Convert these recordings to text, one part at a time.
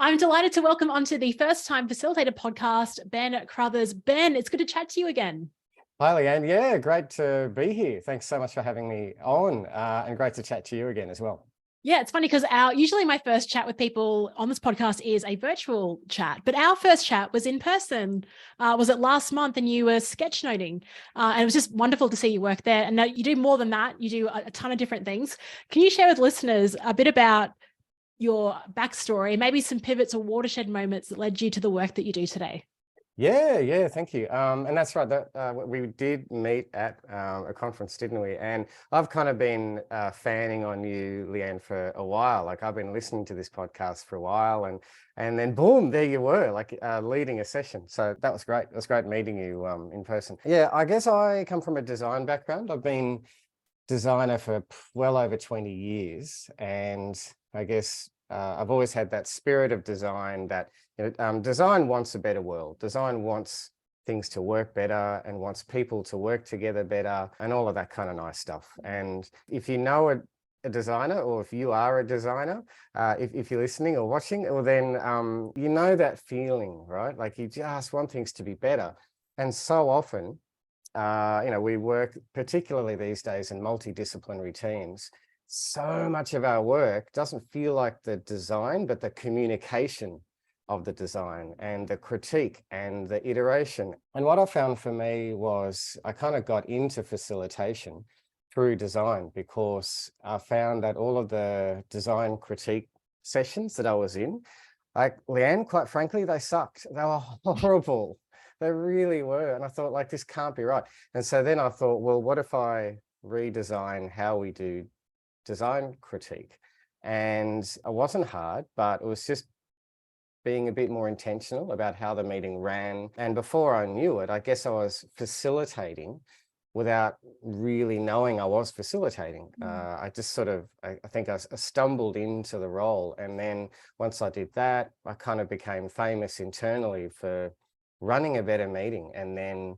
I'm delighted to welcome onto the first time facilitator podcast, Ben Crothers. Ben, it's good to chat to you again. Hi, Leanne. Yeah, great to be here. Thanks so much for having me on, and great to chat to you again as well. Yeah, it's funny because usually my first chat with people on this podcast is a virtual chat, but our first chat was in person. Was it last month? And you were sketchnoting, and it was just wonderful to see you work there. And now you do more than that. You do a ton of different things. Can you share with listeners a bit about your backstory, maybe some pivots or watershed moments that led you to the work that you do today? Yeah, thank you. And that's right. That we did meet at a conference, didn't we? And I've kind of been fanning on you, Leanne, for a while. Like I've been listening to this podcast for a while, and then boom, there you were, like leading a session. So that was great. It was great meeting you in person. Yeah, I guess I come from a design background. I've been designer for well over 20 years, and I guess I've always had that spirit of design that design wants a better world. Design wants things to work better and wants people to work together better and all of that kind of nice stuff. And if you know a designer, or if you are a designer, if you're listening or watching, well then you know that feeling, right? Like you just want things to be better. And so often, we work, particularly these days, in multidisciplinary teams. So much of our work doesn't feel like the design, but the communication of the design and the critique and the iteration. And what I found for me was I kind of got into facilitation through design, because I found that all of the design critique sessions that I was in, like Leanne, quite frankly, they sucked. They were horrible. They really were. And I thought, like, this can't be right. And so then I thought, well, what if I redesign how we do design critique? And it wasn't hard, but it was just being a bit more intentional about how the meeting ran. And before I knew it, I guess I was facilitating without really knowing I was facilitating. I just sort of, I think I stumbled into the role. And then once I did that, I kind of became famous internally for running a better meeting. And then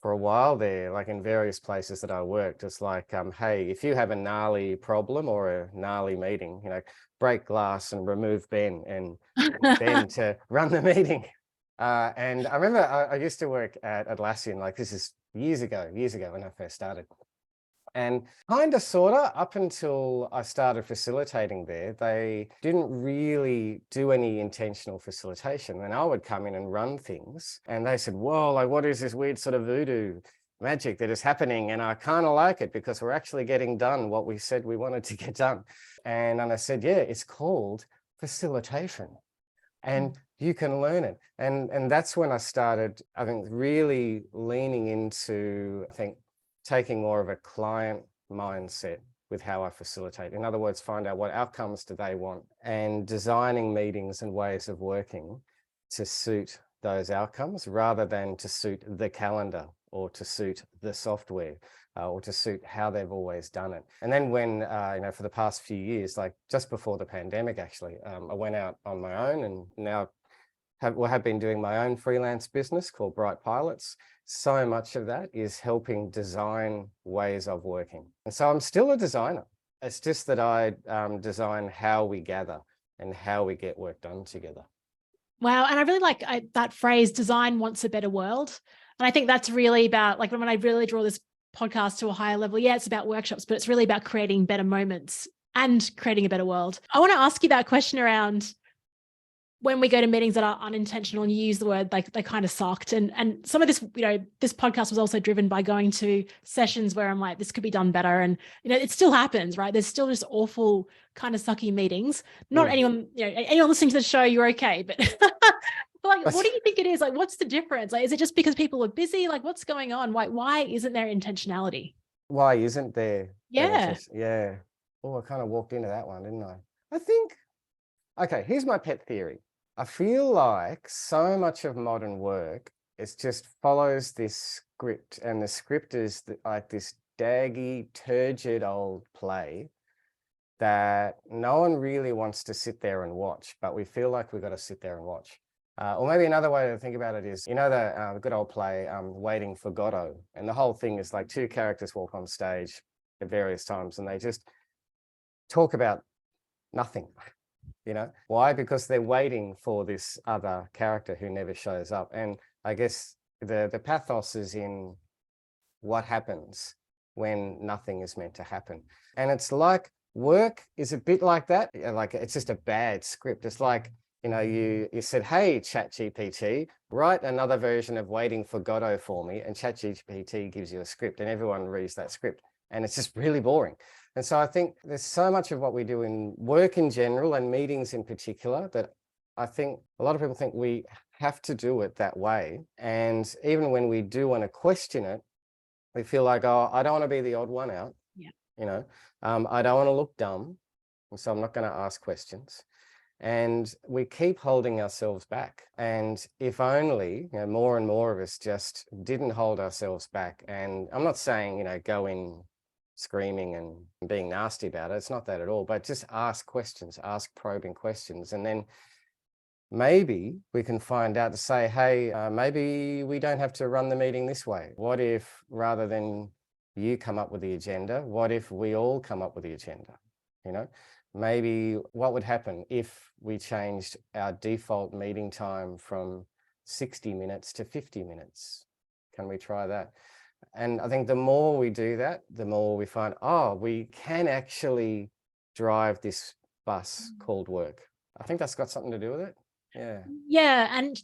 for a while there, like in various places that I worked, it's like, hey, if you have a gnarly problem or a gnarly meeting, break glass and remove Ben and Ben to run the meeting. And I remember I used to work at Atlassian, like this is years ago when I first started. And kind of, sort of, up until I started facilitating there, they didn't really do any intentional facilitation. And I would come in and run things, and they said, whoa, like what is this weird sort of voodoo magic that is happening? And I kind of like it because we're actually getting done what we said we wanted to get done. And I said, yeah, it's called facilitation. And you can learn it. And that's when I started, I think, really leaning into, I think, taking more of a client mindset with how I facilitate. In other words, find out what outcomes do they want, and designing meetings and ways of working to suit those outcomes rather than to suit the calendar or to suit the software or to suit how they've always done it. And then when, for the past few years, like just before the pandemic, actually, I went out on my own and now have been doing my own freelance business called Bright Pilots. So much of that is helping design ways of working. And so I'm still a designer. It's just that I design how we gather and how we get work done together. Wow. And I really like that phrase, design wants a better world. And I think that's really about, like, when I really draw this podcast to a higher level, yeah, it's about workshops, but it's really about creating better moments and creating a better world. I want to ask you that question around when we go to meetings that are unintentional, and you use the word like they kind of sucked. And some of this, this podcast was also driven by going to sessions where I'm like, this could be done better. And, it still happens, right? There's still just awful kind of sucky meetings. Not anyone, anyone listening to the show, you're okay. But like, what do you think it is? Like, what's the difference? Like, is it just because people are busy? Like, what's going on? Why isn't there intentionality? Why isn't there? Yeah. Yeah. Oh, I kind of walked into that one, didn't I? I think, okay, here's my pet theory. I feel like so much of modern work, it just follows this script, and the script is like this daggy, turgid old play that no one really wants to sit there and watch, but we feel like we've got to sit there and watch. Or maybe another way to think about it is, the good old play, Waiting for Godot. And the whole thing is like two characters walk on stage at various times and they just talk about nothing. you know? Why? Because they're waiting for this other character who never shows up. And I guess the pathos is in what happens when nothing is meant to happen. And it's like work is a bit like that. Like it's just a bad script. It's like, you know, you said, hey, ChatGPT, write another version of Waiting for Godot for me. And ChatGPT gives you a script and everyone reads that script. And it's just really boring. And so I think there's so much of what we do in work in general and meetings in particular that I think a lot of people think we have to do it that way. And even when we do want to question it, we feel like, oh, I don't want to be the odd one out. Yeah. You know, I don't want to look dumb. And so I'm not going to ask questions. And we keep holding ourselves back. And if only, you know, more and more of us just didn't hold ourselves back. And I'm not saying, you know, go in screaming and being nasty about it. It's not that at all. But just ask questions, ask probing questions. And then maybe we can find out to say, hey, maybe we don't have to run the meeting this way. What if rather than you come up with the agenda, what if we all come up with the agenda? You know, maybe what would happen if we changed our default meeting time from 60 minutes to 50 minutes? Can we try that? And I think the more we do that, the more we find, oh, we can actually drive this bus called work. I think that's got something to do with it. Yeah. Yeah. And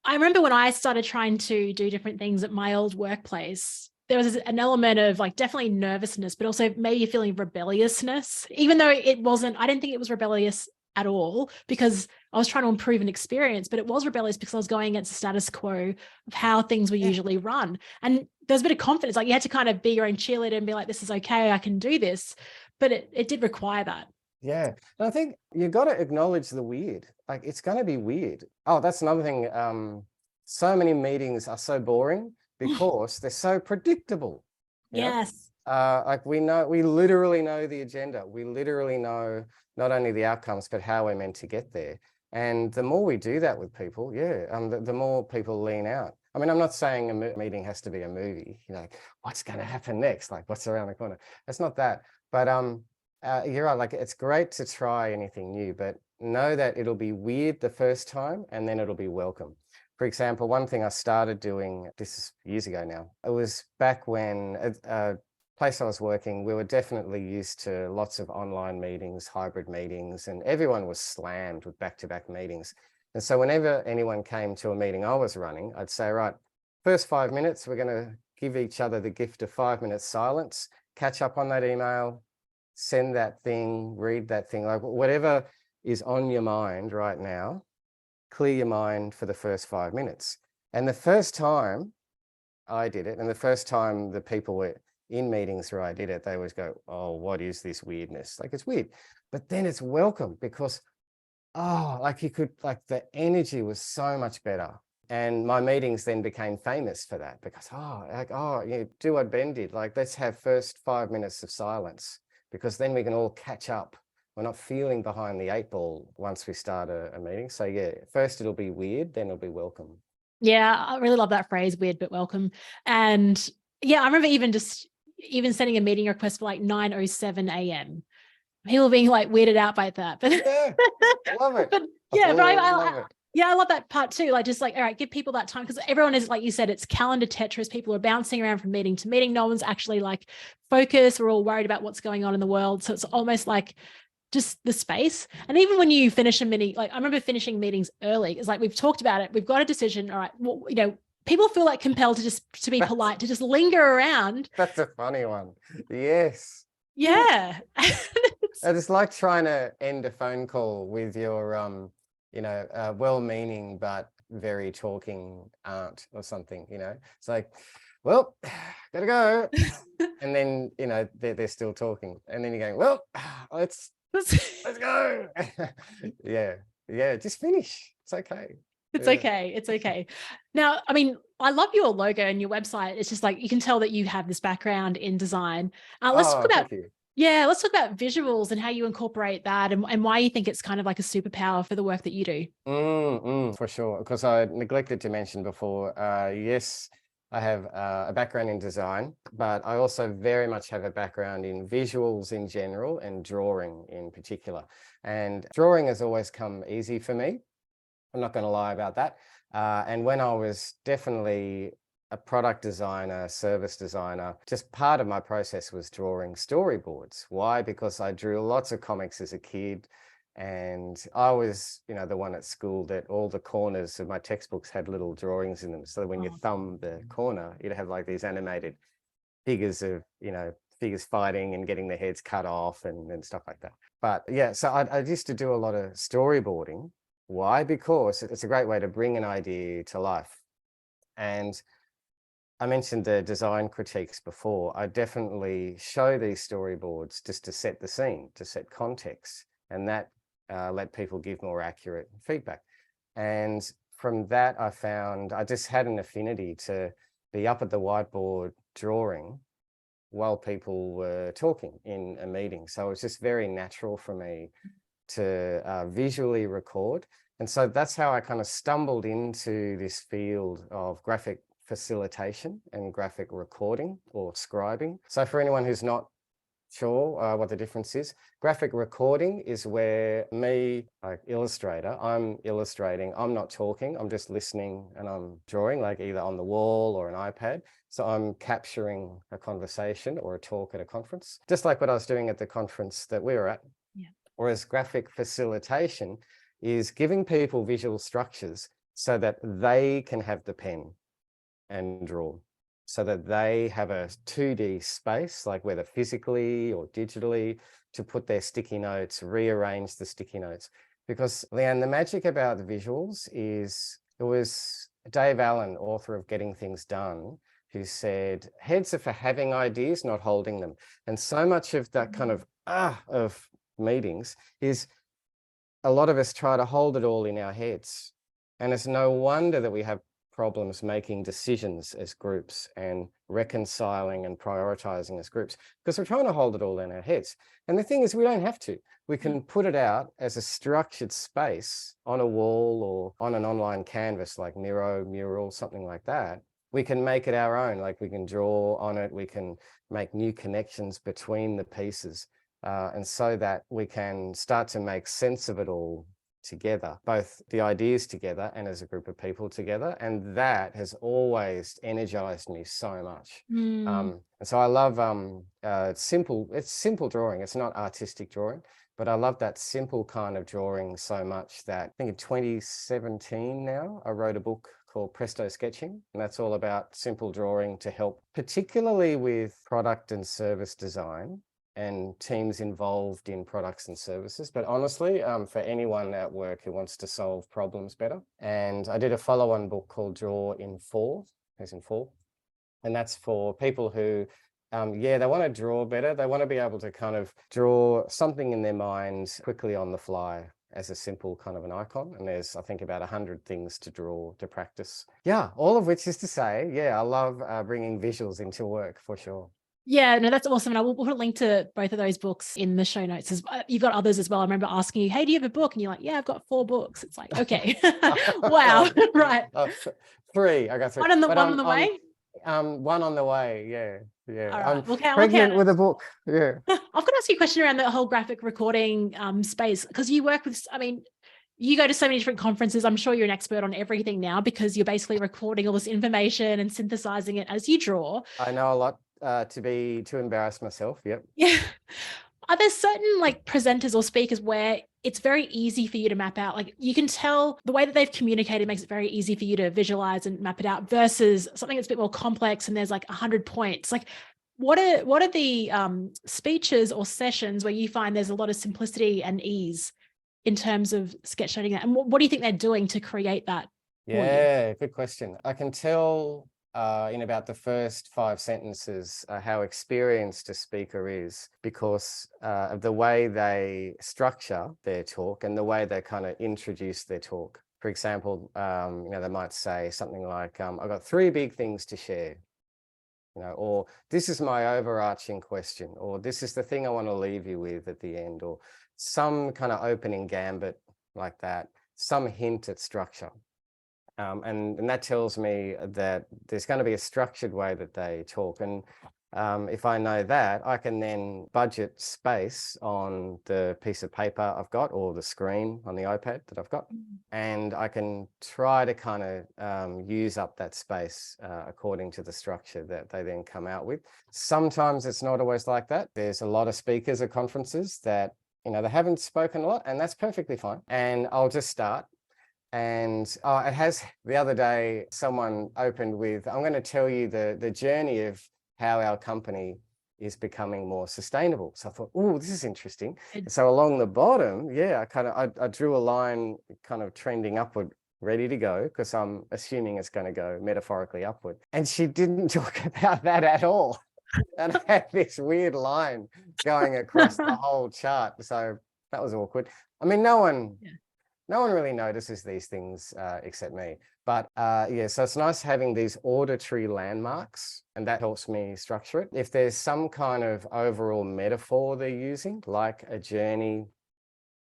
I remember when I started trying to do different things at my old workplace, there was an element of like definitely nervousness, but also maybe feeling rebelliousness, even though it wasn't, I didn't think it was rebellious at all because I was trying to improve an experience, but it was rebellious because I was going against the status quo of how things were usually run. And there's a bit of confidence, like you had to kind of be your own cheerleader and be like, this is okay, I can do this. But it did require that. Yeah. And I think you got to acknowledge the weird. Like it's going to be weird. Oh, that's another thing. So many meetings are so boring because they're so predictable. Yes. Like we literally know the agenda. We literally know not only the outcomes, but how we're meant to get there. And the more we do that with people, the more people lean out. I mean, I'm not saying a meeting has to be a movie, you know, what's going to happen next? Like what's around the corner? That's not that. But you're right, like it's great to try anything new, but know that it'll be weird the first time and then it'll be welcome. For example, one thing I started doing, this is years ago now, it was back when a place I was working, we were definitely used to lots of online meetings, hybrid meetings, and everyone was slammed with back-to-back meetings. And so whenever anyone came to a meeting I was running, I'd say, right, first 5 minutes, we're going to give each other the gift of 5 minutes silence, catch up on that email, send that thing, read that thing, like whatever is on your mind right now, clear your mind for the first 5 minutes. And the first time I did it, and the first time the people were in meetings where I did it, they always go, oh, what is this weirdness? Like it's weird, but then it's welcome because, oh, like you could, like the energy was so much better. And my meetings then became famous for that because, you do what Ben did, like let's have first 5 minutes of silence because then we can all catch up. We're not feeling behind the 8 ball once we start a meeting. So yeah, first it'll be weird, then it'll be welcome. Yeah, I really love that phrase, weird but welcome. And yeah, I remember even sending a meeting request for like 9:07 a.m. People being like weirded out by that. But yeah, love it. But yeah, but I love it. Yeah, I love that part too. Like just like, all right, give people that time because everyone is, like you said, it's calendar Tetris. People are bouncing around from meeting to meeting. No one's actually like focused. We're all worried about what's going on in the world. So it's almost like just the space. And even when you finish a meeting, like I remember finishing meetings early. It's like, we've talked about it. We've got a decision. All right. Well, you know, people feel like compelled to be polite, to just linger around. That's a funny one. Yes. Yeah. It's like trying to end a phone call with your, well-meaning, but very talking aunt or something, you know, it's like, well, gotta go. And then, you know, they're still talking. And then you're going, well, let's go. Yeah, just finish. It's okay. It's okay. It's okay. Now, I mean, I love your logo and your website. It's just like, you can tell that you have this background in design. Let's talk about, let's talk about visuals and how you incorporate that and why you think it's kind of like a superpower for the work that you do. For sure. Because I neglected to mention before, yes, I have a background in design, but I also very much have a background in visuals in general and drawing in particular. And drawing has always come easy for me. I'm not going to lie about that. And when I was definitely a product designer, service designer, just part of my process was drawing storyboards. Why? Because I drew lots of comics as a kid. And I was, the one at school that all the corners of my textbooks had little drawings in them. So when you Oh, thumb the corner, you'd have like these animated figures of, figures fighting and getting their heads cut off and stuff like that. But yeah, so I used to do a lot of storyboarding. Why? Because it's a great way to bring an idea to life. And I mentioned the design critiques before. I definitely show these storyboards just to set the scene, to set context, and that let people give more accurate feedback. And from that, I found I just had an affinity to be up at the whiteboard drawing while people were talking in a meeting. So it's just very natural for me to visually record. And so that's how I kind of stumbled into this field of graphic facilitation and graphic recording or scribing. So for anyone who's not sure what the difference is, graphic recording is where me, like illustrator, I'm illustrating, I'm not talking, I'm just listening and I'm drawing, like either on the wall or an iPad. So I'm capturing a conversation or a talk at a conference, just like what I was doing at the conference that we were at. yeah. Whereas graphic facilitation is giving people visual structures so that they can have the pen and draw, so that they have a 2D space, like whether physically or digitally, to put their sticky notes, rearrange the sticky notes. Because, Leanne, the magic about the visuals is, it was Dave Allen, author of Getting Things Done, who said, heads are for having ideas, not holding them. And so much of that kind of meetings is a lot of us try to hold it all in our heads. And it's no wonder that we have problems making decisions as groups and reconciling and prioritizing as groups, because we're trying to hold it all in our heads. And the thing is, we don't have to. We can put it out as a structured space on a wall or on an online canvas like Miro, Mural, something like that. We can make it our own, like we can draw on it, we can make new connections between the pieces. And so that we can start to make sense of it all together, both the ideas together and as a group of people together. And that has always energized me so much. And so I love it's simple drawing. It's not artistic drawing, but I love that simple kind of drawing so much that I think in 2017 now, I wrote a book called Presto Sketching. And that's all about simple drawing to help, particularly with product and service design and teams involved in products and services, but honestly, for anyone at work who wants to solve problems better. And I did a follow-on book called Draw in 4, as in 4, and that's for people who, they want to draw better. They want to be able to kind of draw something in their mind quickly on the fly as a simple kind of an icon. And there's, I think, about 100 things to draw, to practice. Yeah, all of which is to say, I love bringing visuals into work for sure. Yeah, no, that's awesome. And we'll put a link to both of those books in the show notes. You've got others as well. I remember asking you, hey, do you have a book? And you're like, yeah, I've got 4 books. It's like, okay. Wow. Right. 3. I got 3. One on the way? One on the way. Yeah. All I'm right. pregnant with a book. Yeah. I've got to ask you a question around the whole graphic recording space, because you work with, you go to so many different conferences. I'm sure you're an expert on everything now, because you're basically recording all this information and synthesizing it as you draw. I know a lot to embarrass myself. Yep. Yeah. Are there certain presenters or speakers where it's very easy for you to map out? Like, you can tell the way that they've communicated makes it very easy for you to visualize and map it out, versus something that's a bit more complex and there's 100 points. Like, what are the speeches or sessions where you find there's a lot of simplicity and ease in terms of sketchnoting that? And what do you think they're doing to create that? Yeah, good question. I can tell in about the first 5 sentences how experienced a speaker is, because of the way they structure their talk and the way they kind of introduce their talk. For example, they might say something like, I've got 3 big things to share, or this is my overarching question, or this is the thing I want to leave you with at the end, or some kind of opening gambit like that, some hint at structure. And that tells me that there's going to be a structured way that they talk. And if I know that, I can then budget space on the piece of paper I've got or the screen on the iPad that I've got. And I can try to kind of use up that space according to the structure that they then come out with. Sometimes it's not always like that. There's a lot of speakers at conferences that, you know, they haven't spoken a lot, and that's perfectly fine. And I'll just start. And it has, the other day, someone opened with, I'm going to tell you the journey of how our company is becoming more sustainable. So I thought, oh, this is interesting. So along the bottom, yeah, I drew a line kind of trending upward, ready to go, because I'm assuming it's going to go metaphorically upward. And she didn't talk about that at all. And I had this weird line going across the whole chart. So that was awkward. I mean, no one really notices these things except me. But yeah, so it's nice having these auditory landmarks, and that helps me structure it. If there's some kind of overall metaphor they're using, like a journey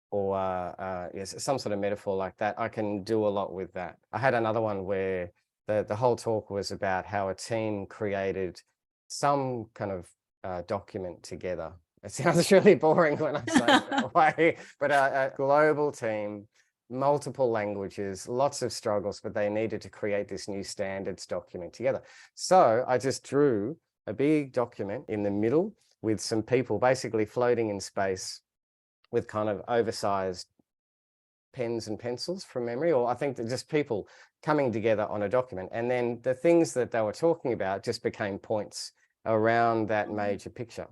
or yes, some sort of metaphor like that, I can do a lot with that. I had another one where the whole talk was about how a team created some kind of document together. It sounds really boring when I say it that way, but a global team, multiple languages, lots of struggles, but they needed to create this new standards document together. So I just drew a big document in the middle with some people basically floating in space with kind of oversized pens and pencils from memory, or I think that just people coming together on a document. And then the things that they were talking about just became points around that major picture.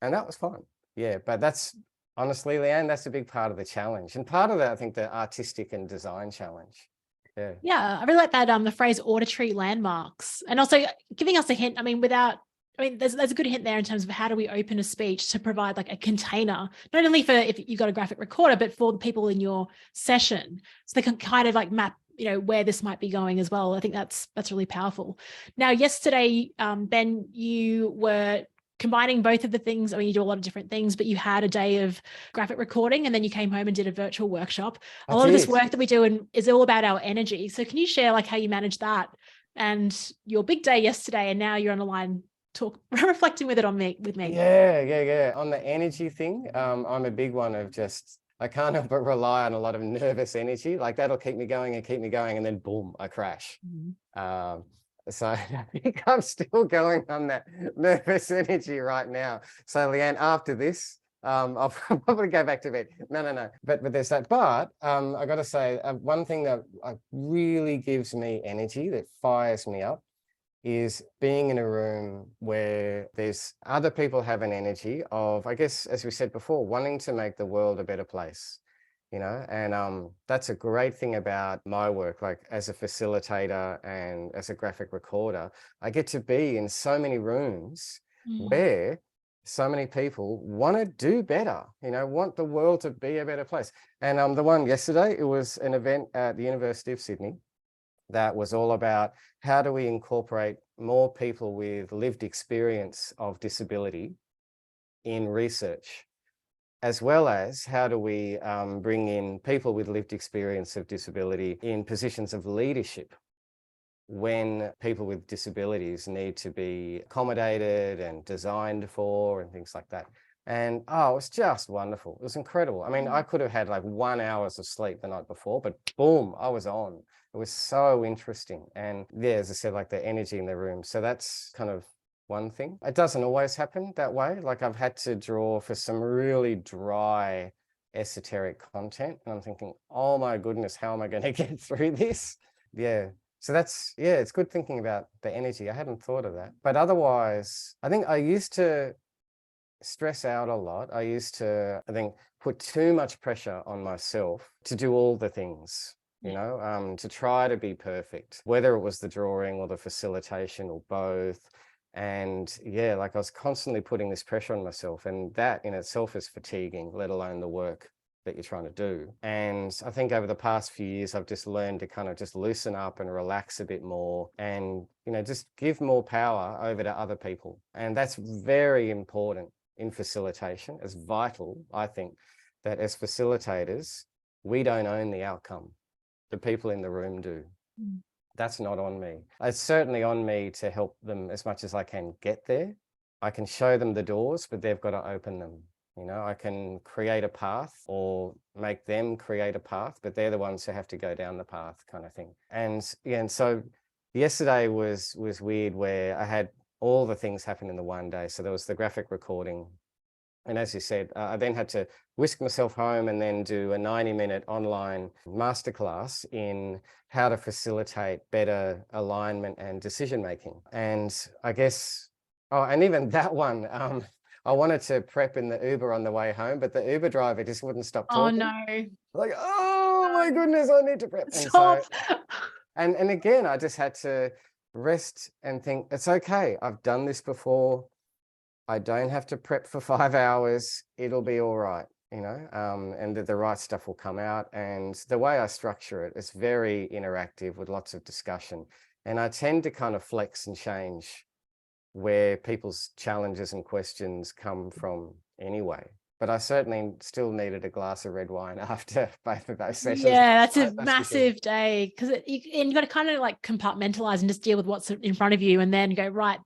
And that was fun. Yeah, but that's honestly, Leanne, that's a big part of the challenge. And part of that, I think, the artistic and design challenge. Yeah. Yeah, I really like that, the phrase auditory landmarks, and also giving us a hint. I mean, there's a good hint there in terms of how do we open a speech to provide like a container, not only for if you've got a graphic recorder, but for the people in your session. So they can kind of like map, you know, where this might be going as well. I think that's really powerful. Now, yesterday, Ben, you were combining both of the things. I mean, you do a lot of different things, but you had a day of graphic recording and then you came home and did a virtual workshop. A lot of this work that we do is all about our energy. So can you share like how you manage that and your big day yesterday, and now you're on the line reflecting with me? Yeah. On the energy thing, I'm a big one of just, I can't help but rely on a lot of nervous energy. Like that'll keep me going, and then boom, I crash. So I think I'm still going on that nervous energy right now. So Leanne, after this, I'll probably go back to bed. No. But there's that. But I got to say, one thing that really gives me energy, that fires me up, is being in a room where there's other people have an energy of, I guess, as we said before, wanting to make the world a better place. You know, and that's a great thing about my work, like as a facilitator and as a graphic recorder, I get to be in so many rooms where so many people want to do better, you know, want the world to be a better place. And the one yesterday, it was an event at the University of Sydney that was all about how do we incorporate more people with lived experience of disability in research, as well as how do we bring in people with lived experience of disability in positions of leadership when people with disabilities need to be accommodated and designed for and things like that. And it was just wonderful. It was incredible. I mean, I could have had like 1 hour of sleep the night before, but boom, I was on. It was so interesting. And yeah, as I said, like the energy in the room. So that's kind of one thing. It doesn't always happen that way. Like I've had to draw for some really dry, esoteric content. And I'm thinking, oh my goodness, how am I going to get through this? Yeah. So that's, yeah, it's good thinking about the energy. I hadn't thought of that. But otherwise, I think I used to stress out a lot. I used to, I think, put too much pressure on myself to do all the things, you know, to try to be perfect, whether it was the drawing or the facilitation or both. And yeah, like I was constantly putting this pressure on myself, and that in itself is fatiguing, let alone the work that you're trying to do. And I think over the past few years, I've just learned to kind of just loosen up and relax a bit more and, you know, just give more power over to other people. And that's very important in facilitation. It's vital, I think, that as facilitators, we don't own the outcome. The people in the room do. Mm. That's not on me. It's certainly on me to help them as much as I can get there. I can show them the doors, but they've got to open them. You know, I can create a path or make them create a path, but they're the ones who have to go down the path, kind of thing. And yeah, and so yesterday was weird, where I had all the things happen in the one day. So there was the graphic recording. And as you said, I then had to whisk myself home and then do a 90-minute online masterclass in how to facilitate better alignment and decision making. And I guess, oh, and even that one, I wanted to prep in the Uber on the way home, but the Uber driver just wouldn't stop Oh talking. no. Like, oh my goodness, I need to prep. And Stop. so, and again, I just had to rest and think, it's okay. I've done this before. I don't have to prep for 5 hours. It'll be all right, you know, and the right stuff will come out. And the way I structure it is very interactive with lots of discussion. And I tend to kind of flex and change where people's challenges and questions come from anyway. But I certainly still needed a glass of red wine after both of those sessions. Yeah, that's a That's for sure. massive day, because you've got to kind of like compartmentalize and just deal with what's in front of you, and then go, right,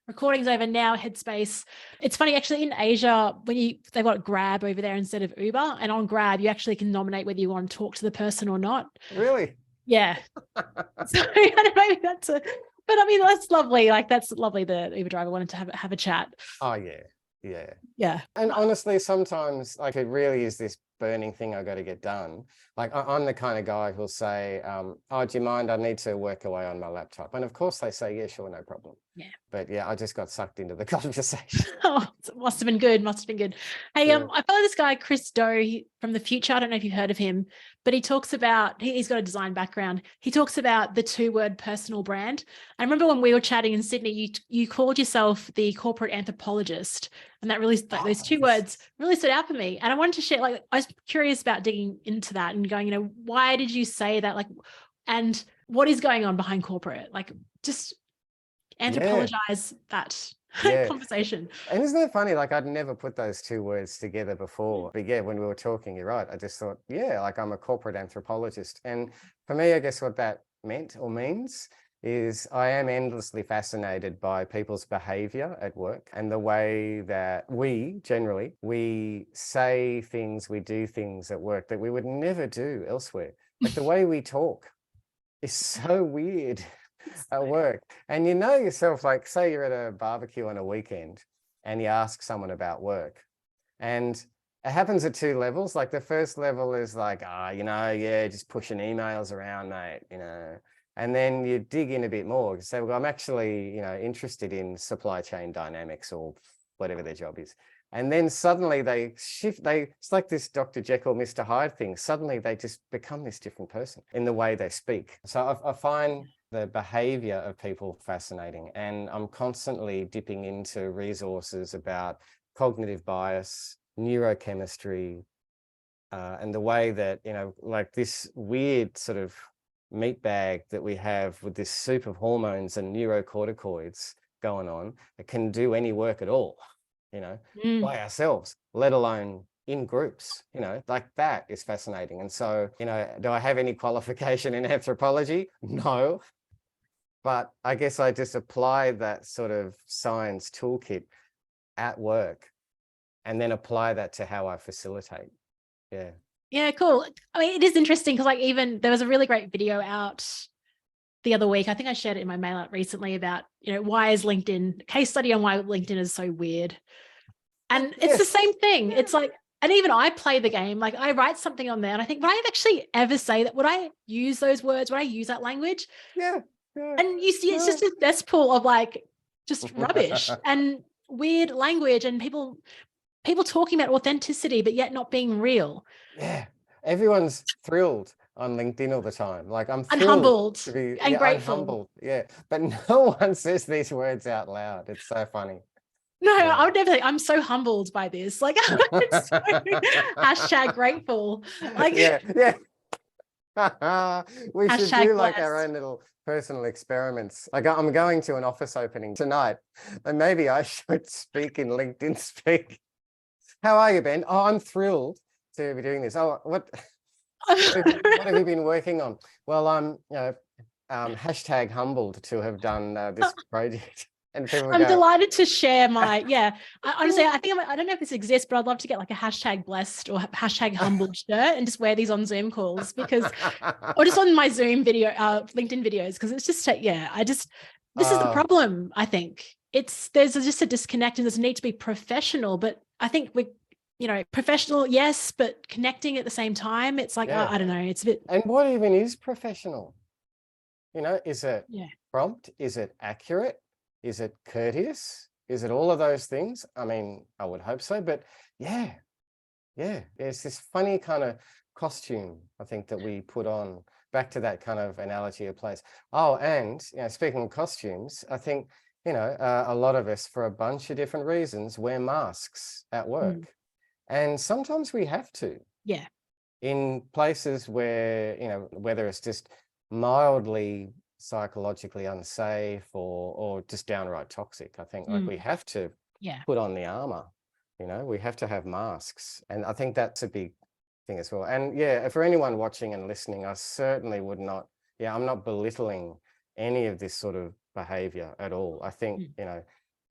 recording's over now, headspace. It's funny, actually, in Asia, when they've got Grab over there instead of Uber, and on Grab, you actually can nominate whether you want to talk to the person or not. Really? Yeah. So maybe that's but I mean, that's lovely. Like, that's lovely. The Uber driver wanted to have a chat. Oh, yeah. Yeah. Yeah. And honestly, sometimes, like, it really is this burning thing I got to get done. Like, I'm the kind of guy who'll say, oh, do you mind? I need to work away on my laptop. And of course they say, yeah, sure, no problem. Yeah. But yeah, I just got sucked into the conversation. Oh, it must have been good. Must have been good. Hey, Yeah. I follow this guy, Chris Doe, from the future. I don't know if you've heard of him, but he talks about, he's got a design background. He talks about the 2-word personal brand. I remember when we were chatting in Sydney, you called yourself the corporate anthropologist. And that really, like, those 2 words really stood out for me. And I wanted to share, like, I was curious about digging into that and going, why did you say that? Like, and what is going on behind corporate? Like, just anthropologize that conversation. And isn't it funny? Like, I'd never put those 2 words together before. But yeah, when we were talking, you're right. I just thought, yeah, like, I'm a corporate anthropologist. And for me, I guess what that meant or means is I am endlessly fascinated by people's behavior at work and the way that we say things, we do things at work that we would never do elsewhere. Like, the way we talk is so weird at work. And you know yourself, like, say you're at a barbecue on a weekend and you ask someone about work, and it happens at 2 levels. Like, the first level is like, just pushing emails around, mate, and then you dig in a bit more. You say, well, I'm actually, interested in supply chain dynamics or whatever their job is. And then suddenly they shift, it's like this Dr. Jekyll, Mr. Hyde thing. Suddenly they just become this different person in the way they speak. So I find the behavior of people fascinating, and I'm constantly dipping into resources about cognitive bias, neurochemistry, and the way that, like, this weird sort of meat bag that we have with this soup of hormones and neurocorticoids going on, it can do any work at all, by ourselves, let alone in groups, like, that is fascinating. And so, do I have any qualification in anthropology? No. But I guess I just apply that sort of science toolkit at work and then apply that to how I facilitate. Yeah. Yeah, cool. I mean, it is interesting because, like, even there was a really great video out the other week. I think I shared it in my mail out recently about, why is LinkedIn, case study on why LinkedIn is so weird. And it's the same thing. It's like, and even I play the game, like, I write something on there and I think, would I actually ever say that? Would I use those words? Would I use that language? Yeah. And you see, it's just a cesspool of, like, just rubbish and weird language and people talking about authenticity, but yet not being real. Yeah. Everyone's thrilled on LinkedIn all the time. Like, I'm thrilled humbled to be and grateful. I'm humbled. Yeah. But no one says these words out loud. It's so funny. No, I would never say, I'm so humbled by this. Like, it's so, hashtag grateful. Like, yeah. We should do like blessed. our own little personal experiments. Like, I'm going to an office opening tonight, and maybe I should speak in LinkedIn speak. How are you, Ben? Oh, I'm thrilled to be doing this. Oh, what have you been working on? Well, I'm, hashtag humbled to have done this project. And people I'm go, delighted to share my, honestly, I don't know if this exists, but I'd love to get like a hashtag blessed or hashtag humbled shirt and just wear these on Zoom calls or just on my Zoom video, LinkedIn videos, because it's just, this is the problem. I think there's just a disconnect and there's a need to be professional, but I think professional, yes, but connecting at the same time, it's like, I don't know, it's a bit. And what even is professional? Is it prompt? Is it accurate? Is it courteous? Is it all of those things? I mean, I would hope so, but yeah, there's this funny kind of costume, I think, that we put on, back to that kind of analogy of place. Oh, and speaking of costumes, I think, a lot of us, for a bunch of different reasons, wear masks at work. And sometimes we have to. Yeah. In places where, whether it's just mildly psychologically unsafe or just downright toxic, I think like we have to put on the armor. We have to have masks, and I think that's a big thing as well. And for anyone watching and listening, I certainly would not, I'm not belittling any of this sort of behavior at all. I think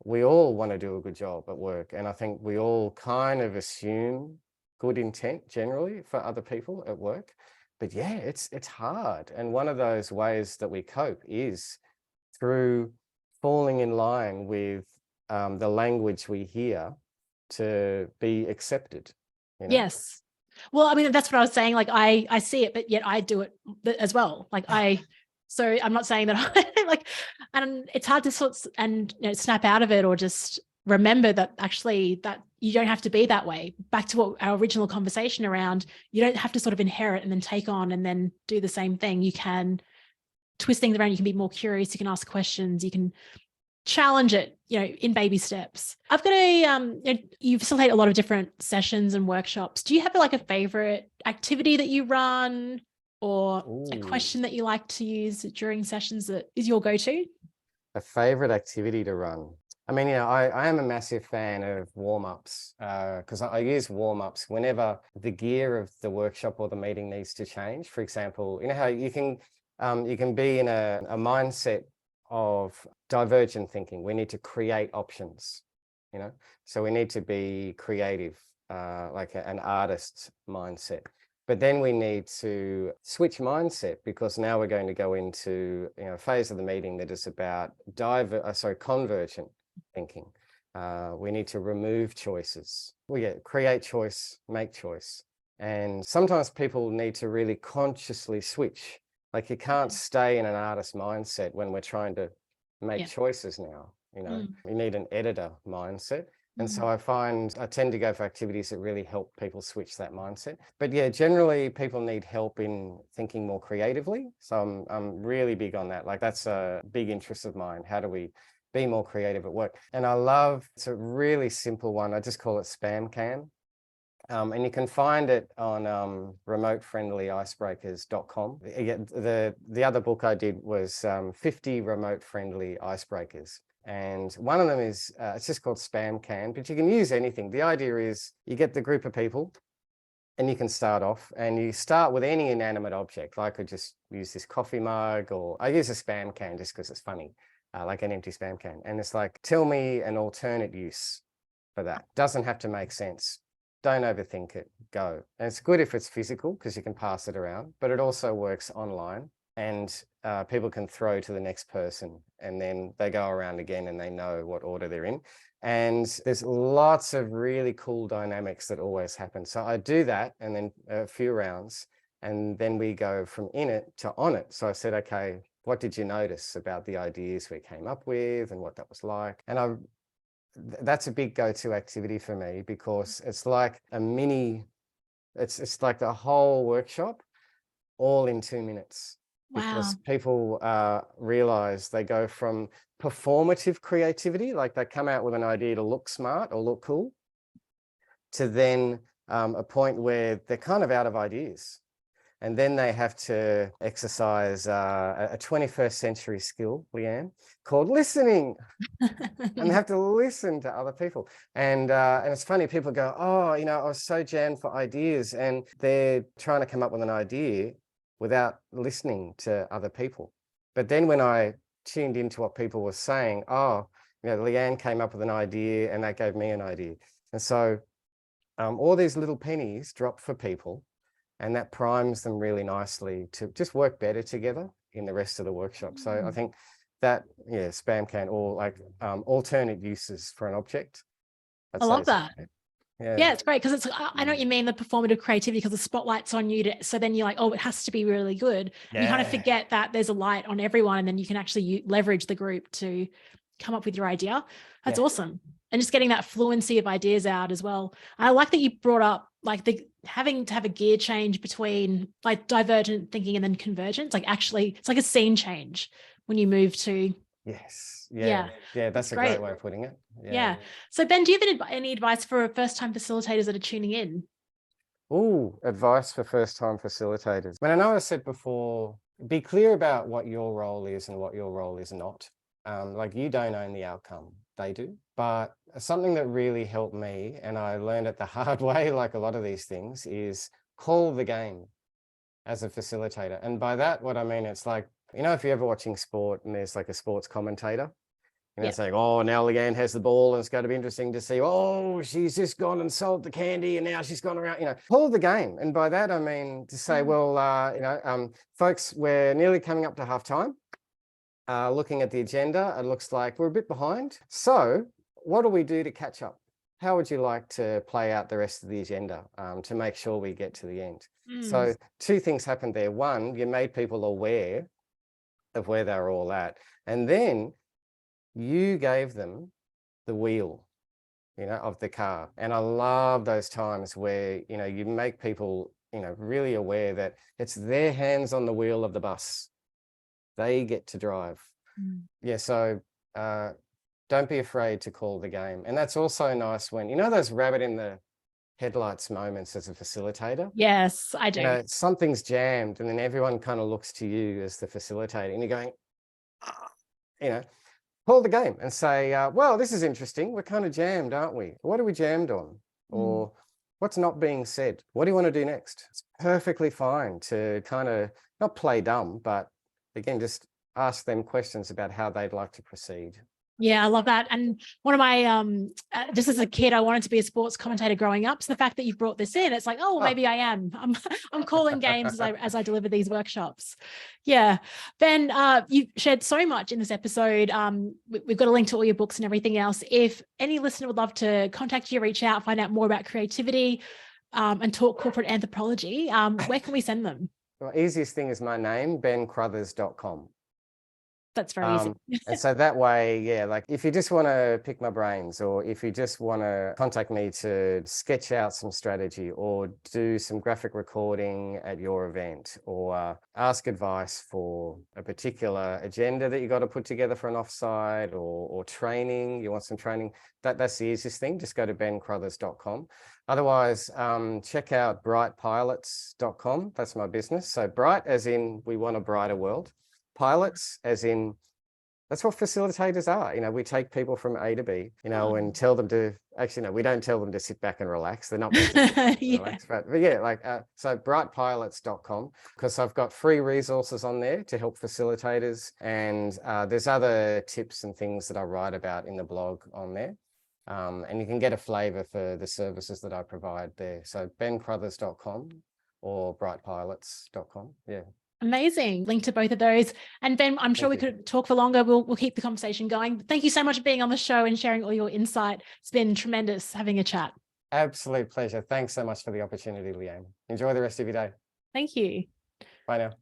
we all want to do a good job at work, and I think we all kind of assume good intent generally for other people at work. But it's hard. And one of those ways that we cope is through falling in line with the language we hear to be accepted. Yes. Well, I mean, that's what I was saying. Like, I see it, but yet I do it as well. Like so I'm not saying that I and it's hard to snap out of it or just remember that actually that you don't have to be that way. Back to what our original conversation around, you don't have to sort of inherit and then take on and then do the same thing. You can twist things around. You can be more curious. You can ask questions. You can challenge it, in baby steps. I've got you facilitate a lot of different sessions and workshops. Do you have like a favorite activity that you run or a question that you like to use during sessions that is your go-to? A favorite activity to run. I mean, I am a massive fan of warm-ups because I use warm-ups whenever the gear of the workshop or the meeting needs to change. For example, how you can be in a mindset of divergent thinking. We need to create options, so we need to be creative, like an artist's mindset. But then we need to switch mindset because now we're going to go into a phase of the meeting that is about convergent thinking. We need to remove choices. We create choice, make choice. And sometimes people need to really consciously switch. Like you can't stay in an artist mindset when we're trying to make choices now. You need an editor mindset. And so I tend to go for activities that really help people switch that mindset. But generally people need help in thinking more creatively. So I'm really big on that. Like that's a big interest of mine. How do we be more creative at work? And it's a really simple one. I just call it Spam Can. And you can find it on remotefriendlyicebreakers.com. The other book I did was 50 remote-friendly icebreakers. And one of them is, it's just called Spam Can, but you can use anything. The idea is you get the group of people and you can start off and you start with any inanimate object. Like I could just use this coffee mug, or I use a Spam Can just because it's funny, like an empty Spam Can. And it's like, tell me an alternate use for that. Doesn't have to make sense. Don't overthink it, go. And it's good if it's physical because you can pass it around, but it also works online and people can throw to the next person and then they go around again and they know what order they're in. And there's lots of really cool dynamics that always happen. So I do that and then a few rounds and then we go from in it to on it. So I said, okay, what did you notice about the ideas we came up with and what that was like? And that's a big go-to activity for me because it's like it's like the whole workshop all in 2 minutes. Wow. Because people realize they go from performative creativity, like they come out with an idea to look smart or look cool, to then a point where they're kind of out of ideas. And then they have to exercise a 21st century skill, Leanne, called listening. And they have to listen to other people. And it's funny, people go, oh, I was so jammed for ideas. And they're trying to come up with an idea without listening to other people. But then when I tuned into what people were saying, oh, Leanne came up with an idea and that gave me an idea. And so all these little pennies drop for people, and that primes them really nicely to just work better together in the rest of the workshop. So I think that, spam can, or like alternate uses for an object. I love that. Yeah, it's great, because I know what you mean, the performative creativity, because the spotlight's on you, so then you're like, oh, it has to be really good. Yeah. You kind of forget that there's a light on everyone, and then you can actually leverage the group to come up with your idea. That's awesome. And just getting that fluency of ideas out as well. I like that you brought up like having to have a gear change between like divergent thinking and then convergence. Like actually, it's like a scene change when you move to. Yes. Yeah. That's a great way of putting it. Yeah. So Ben, do you have any advice for first-time facilitators that are tuning in? Oh, advice for first-time facilitators. I know I said before, be clear about what your role is and what your role is not. Like, you don't own the outcome, they do. But something that really helped me, and I learned it the hard way, like a lot of these things, is call the game as a facilitator. And by that, what I mean, it's like, if you're ever watching sport and there's like a sports commentator, it's like, oh, now Leanne has the ball and it's going to be interesting to see, oh, she's just gone and sold the candy and now she's gone around, call the game. And by that, I mean to say, well, folks, we're nearly coming up to halftime. Looking at the agenda, it looks like we're a bit behind. So what do we do to catch up? How would you like to play out the rest of the agenda to make sure we get to the end? So 2 things happened there. One, you made people aware of where they're all at. And then you gave them the wheel, of the car. And I love those times where, you make people, really aware that it's their hands on the wheel of the bus. They get to drive. Yeah, so don't be afraid to call the game. And that's also nice when, those rabbit in the headlights moments as a facilitator. Yes, I do. Something's jammed and then everyone kind of looks to you as the facilitator and you're going, call the game and say, well, this is interesting. We're kind of jammed, aren't we? What are we jammed on? Or what's not being said? What do you want to do next? It's perfectly fine to kind of not play dumb, but again, just ask them questions about how they'd like to proceed. Yeah, I love that. And one of my, just as a kid, I wanted to be a sports commentator growing up. So the fact that you've brought this in, it's like, oh, maybe I am. I'm calling games as I deliver these workshops. Yeah. Ben, you shared so much in this episode. We've got a link to all your books and everything else. If any listener would love to contact you, reach out, find out more about creativity and talk corporate anthropology, where can we send them? Well, easiest thing is my name, bencrothers.com. That's very easy. And so that way, like if you just want to pick my brains, or if you just want to contact me to sketch out some strategy or do some graphic recording at your event, or ask advice for a particular agenda that you got to put together for an offsite, or training, you want some training, that's the easiest thing. Just go to bencrothers.com. Otherwise, check out brightpilots.com. That's my business. So bright as in we want a brighter world. Pilots as in, that's what facilitators are. We take people from A to B, and tell them to, actually, no, we don't tell them to sit back and relax. They're not meant to relax, but yeah, so brightpilots.com, because I've got free resources on there to help facilitators. And there's other tips and things that I write about in the blog on there. And you can get a flavor for the services that I provide there. So bencrothers.com or brightpilots.com. Yeah. Amazing. Link to both of those. And Ben, I'm sure we could talk for longer. We'll keep the conversation going. Thank you so much for being on the show and sharing all your insight. It's been tremendous having a chat. Absolute pleasure. Thanks so much for the opportunity, Leanne. Enjoy the rest of your day. Thank you. Bye now.